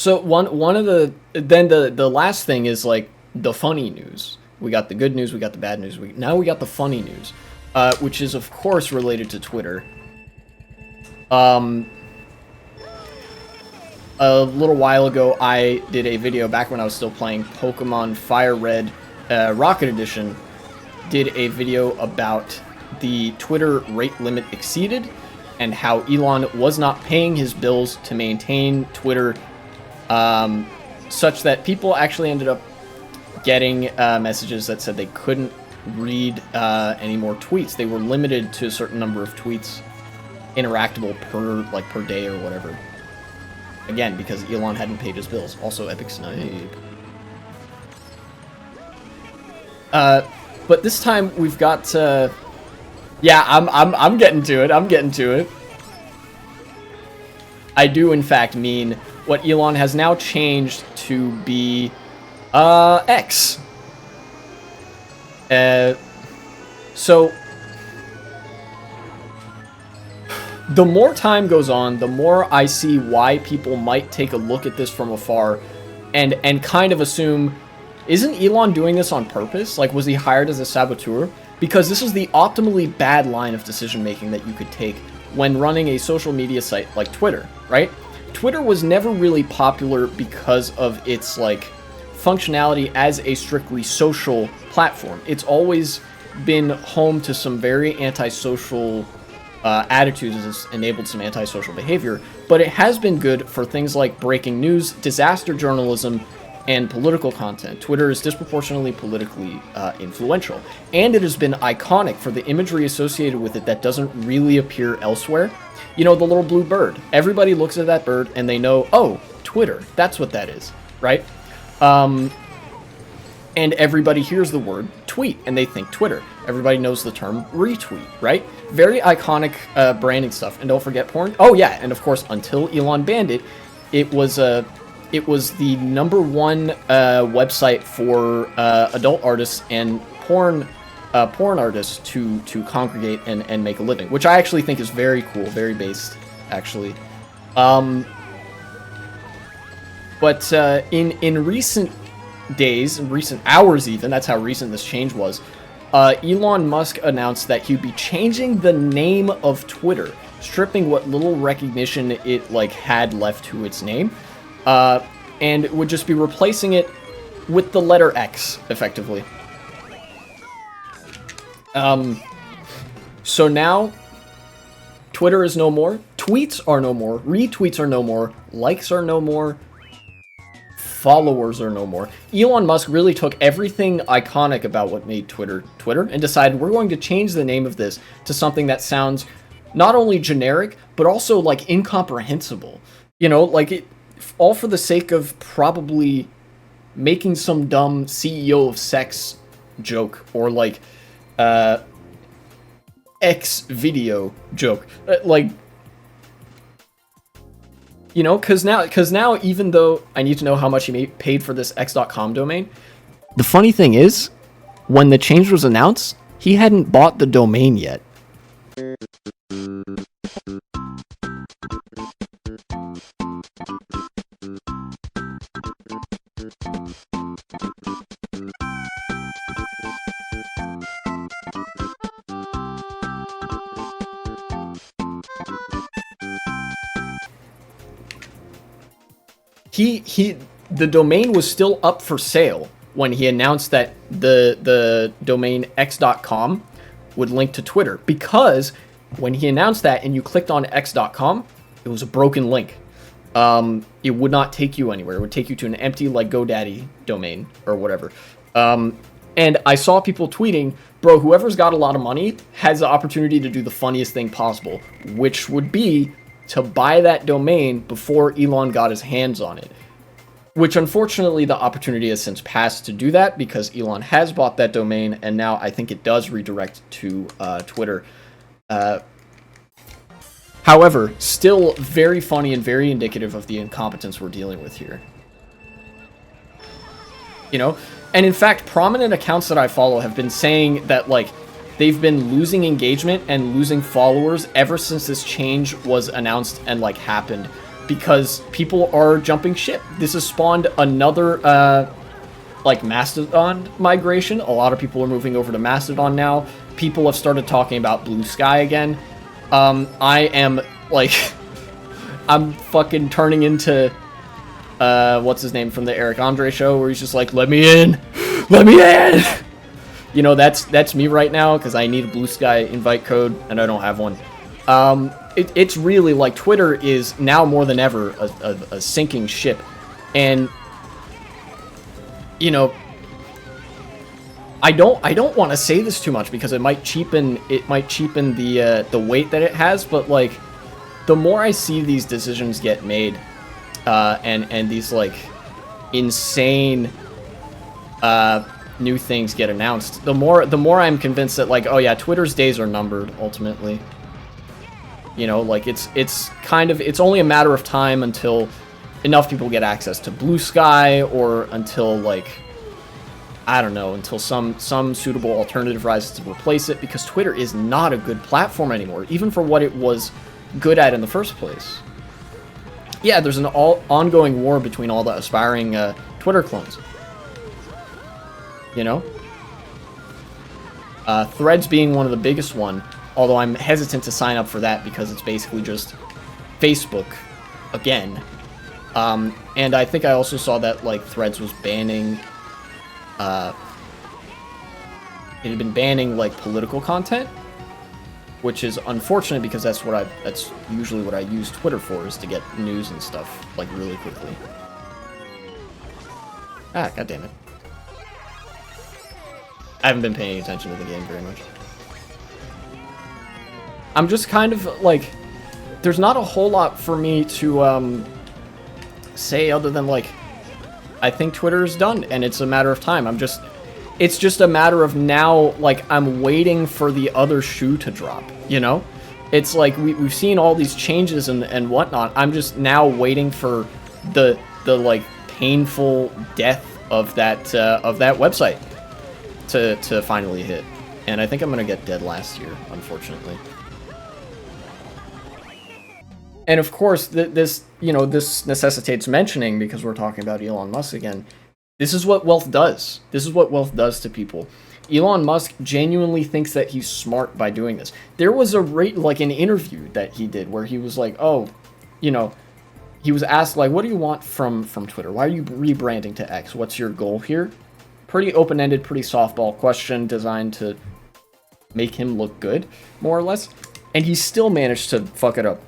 So one of the last thing is like the funny news. We got the good news, we got the bad news. Now we got the funny news, which is of course related to Twitter. A little while ago, I did a video back when I was still playing Pokemon Fire Red Rocket Edition. Did a video about the Twitter rate limit exceeded and how Elon was not paying his bills to maintain Twitter, such that people actually ended up getting messages that said they couldn't read any more tweets. They were limited to a certain number of tweets interactable per day or whatever. Again, because Elon hadn't paid his bills. Also, epic snipe. But this time we've got. Yeah, I'm getting to it. I'm getting to it. I do in fact mean what Elon has now changed to be X. So the more time goes on, the more I see why people might take a look at this from afar and kind of assume, isn't Elon doing this on purpose? Like, was he hired as a saboteur? Because this is the optimally bad line of decision making that you could take when running a social media site like Twitter, right? Twitter was never really popular because of its like functionality as a strictly social platform. It's always been home to some very antisocial attitudes, has enabled some antisocial behavior, but it has been good for things like breaking news, disaster journalism, and political content. Twitter is disproportionately politically influential, and it has been iconic for the imagery associated with it that doesn't really appear elsewhere. You know, the little blue bird. Everybody looks at that bird and they know, oh, Twitter, that's what that is, right? And everybody hears the word tweet and they think Twitter. Everybody knows the term retweet, right? Very iconic branding stuff. And don't forget porn. Oh yeah, and of course, until Elon banned it, it was the #1 website for adult artists and porn artists to congregate and make a living, which I actually think is very cool, very based, actually. But in recent days, in recent hours even, that's how recent this change was, Elon Musk announced that he'd be changing the name of Twitter, stripping what little recognition it like had left to its name, and would just be replacing it with the letter X, effectively. So now, Twitter is no more, tweets are no more, retweets are no more, likes are no more, followers are no more. Elon Musk really took everything iconic about what made Twitter and decided we're going to change the name of this to something that sounds not only generic, but also like incomprehensible. You know, like it, all for the sake of probably making some dumb CEO of sex joke or like X video joke. Like, you know, because now, even though I need to know how much he paid for this x.com domain, the funny thing is, when the change was announced, he hadn't bought the domain yet. The domain was still up for sale when he announced that the domain x.com would link to Twitter, because when he announced that and you clicked on x.com, it was a broken link. It would not take you anywhere. It would take you to an empty like GoDaddy domain or whatever. And I saw people tweeting, bro, whoever's got a lot of money has the opportunity to do the funniest thing possible, which would be to buy that domain before Elon got his hands on it. Which, unfortunately, the opportunity has since passed to do that because Elon has bought that domain, and now I think it does redirect to Twitter. However, still very funny and very indicative of the incompetence we're dealing with here. You know? And in fact, prominent accounts that I follow have been saying that, like, they've been losing engagement and losing followers ever since this change was announced and, like, happened. because people are jumping ship. This has spawned another, like, Mastodon migration. A lot of people are moving over to Mastodon now. People have started talking about Blue Sky again. I am, like, I'm fucking turning into, what's his name from the Eric Andre show, where he's just like, let me in! Let me in! You know, that's me right now, because I need a Blue Sky invite code, and I don't have one. It's really, like, Twitter is now more than ever a sinking ship. And, you know, I don't want to say this too much, because it might cheapen the weight that it has, but, like, the more I see these decisions get made, and these, like, insane new things get announced, the more I'm convinced that, like, oh yeah, Twitter's days are numbered ultimately. You know, like, it's only a matter of time until enough people get access to Blue Sky, or until, like, I don't know, until some suitable alternative rises to replace it, because Twitter is not a good platform anymore, even for what it was good at in the first place. Yeah, there's an ongoing war between all the aspiring Twitter clones. You know? Threads being one of the biggest one, although I'm hesitant to sign up for that because it's basically just Facebook again. And I think I also saw that, like, Threads was banning, it had been banning, like, political content, which is unfortunate because that's usually what I use Twitter for, is to get news and stuff, like, really quickly. Ah, goddammit. I haven't been paying attention to the game very much. I'm just kind of, like, there's not a whole lot for me to, say other than, like, I think Twitter is done, and it's a matter of time. It's just a matter of now, like, I'm waiting for the other shoe to drop, you know? It's like, we've seen all these changes and whatnot. I'm just now waiting for the like, painful death of that website to finally hit. And I think I'm gonna get dead last year, unfortunately. And of course, this necessitates mentioning, because we're talking about Elon Musk again. This is what wealth does. This is what wealth does to people. Elon Musk genuinely thinks that he's smart by doing this. There was an interview that he did where he was like, oh, you know, he was asked, like, what do you want from Twitter? Why are you rebranding to X? What's your goal here? Pretty open-ended, pretty softball question designed to make him look good, more or less. And he still managed to fuck it up.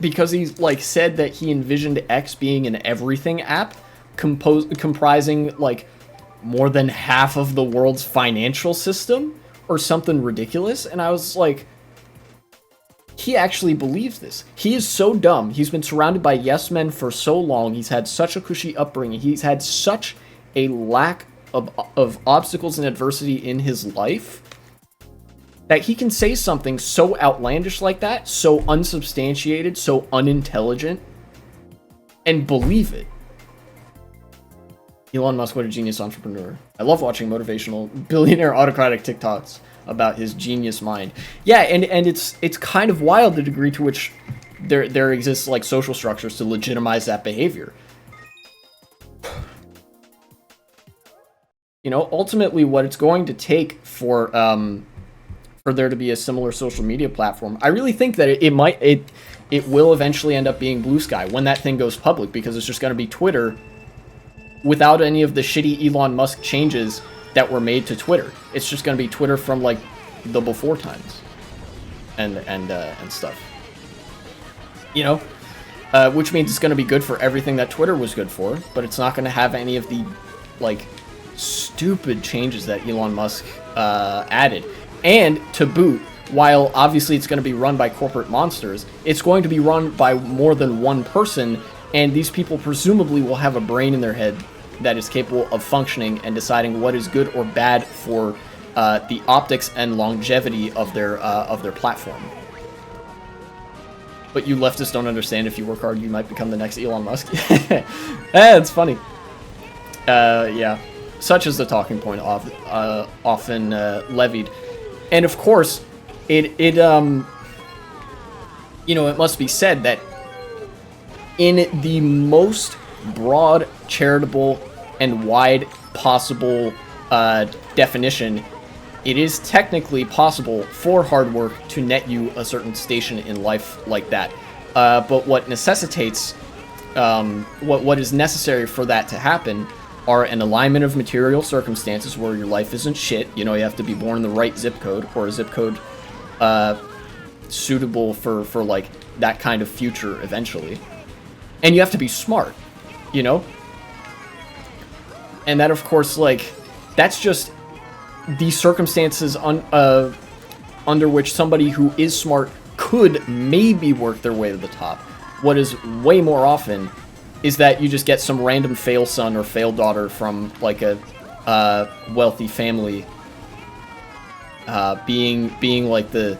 Because he's, like, said that he envisioned X being an everything app, comprising, like, more than half of the world's financial system, or something ridiculous. And I was like, he actually believes this. He is so dumb. He's been surrounded by yes men for so long. He's had such a cushy upbringing. He's had such a lack of obstacles and adversity in his life that he can say something so outlandish like that, so unsubstantiated, so unintelligent, and believe it. Elon Musk, what a genius entrepreneur. I love watching motivational billionaire autocratic TikToks about his genius mind. Yeah, and it's kind of wild the degree to which there exists, like, social structures to legitimize that behavior. You know, ultimately what it's going to take for there to be a similar social media platform, I really think that it will eventually end up being Blue Sky when that thing goes public, because it's just going to be Twitter without any of the shitty Elon Musk changes that were made to Twitter. It's just going to be Twitter from, like, the before times and stuff. You know, which means it's going to be good for everything that Twitter was good for, but it's not going to have any of the, like, stupid changes that Elon Musk added. And to boot, while obviously it's going to be run by corporate monsters, it's going to be run by more than one person, and these people presumably will have a brain in their head that is capable of functioning and deciding what is good or bad for the optics and longevity of their platform. But you leftists don't understand, if you work hard, you might become the next Elon Musk. It's funny. Yeah. Such is the talking point often levied. And of course, it you know, it must be said that in the most broad, charitable, and wide possible definition, it is technically possible for hard work to net you a certain station in life like that. But what necessitates, what is necessary for that to happen are an alignment of material circumstances where your life isn't shit. You know, you have to be born in the right zip code, or a zip code suitable for like that kind of future eventually. And you have to be smart, you know? And that, of course, like, that's just the circumstances under which somebody who is smart could maybe work their way to the top. What is way more often is that you just get some random fail son or fail daughter from, like, a wealthy family being like the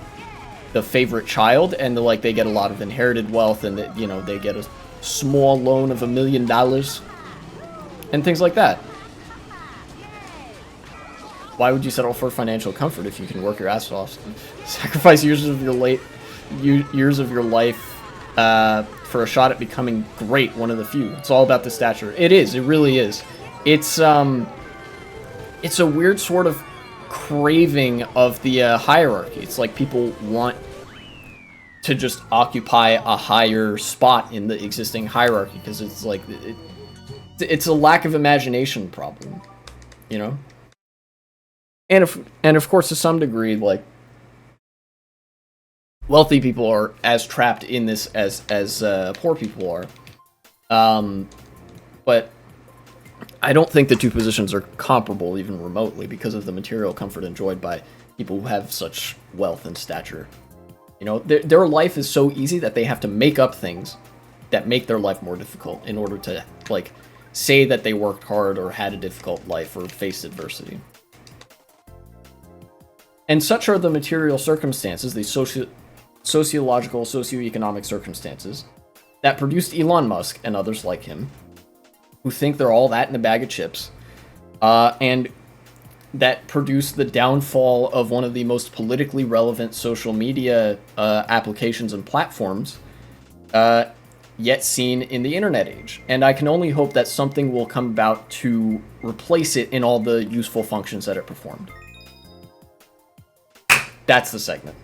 favorite child, and like they get a lot of inherited wealth, and you know, they get a small loan of $1 million and things like that. Why would you settle for financial comfort if you can work your ass off? Sacrifice years of your life for a shot at becoming great, one of the few. It's all about the stature. It is. It really is. It's a weird sort of craving of the hierarchy. It's like people want to just occupy a higher spot in the existing hierarchy because it's like it's a lack of imagination problem, you know. And of course, to some degree, like, wealthy people are as trapped in this as poor people are. But I don't think the two positions are comparable even remotely because of the material comfort enjoyed by people who have such wealth and stature. You know, their life is so easy that they have to make up things that make their life more difficult in order to, like, say that they worked hard or had a difficult life or faced adversity. And such are the material circumstances, the sociological, socioeconomic circumstances, that produced Elon Musk and others like him, who think they're all that in a bag of chips, and that produced the downfall of one of the most politically relevant social media applications and platforms yet seen in the internet age. And I can only hope that something will come about to replace it in all the useful functions that it performed. That's the segment.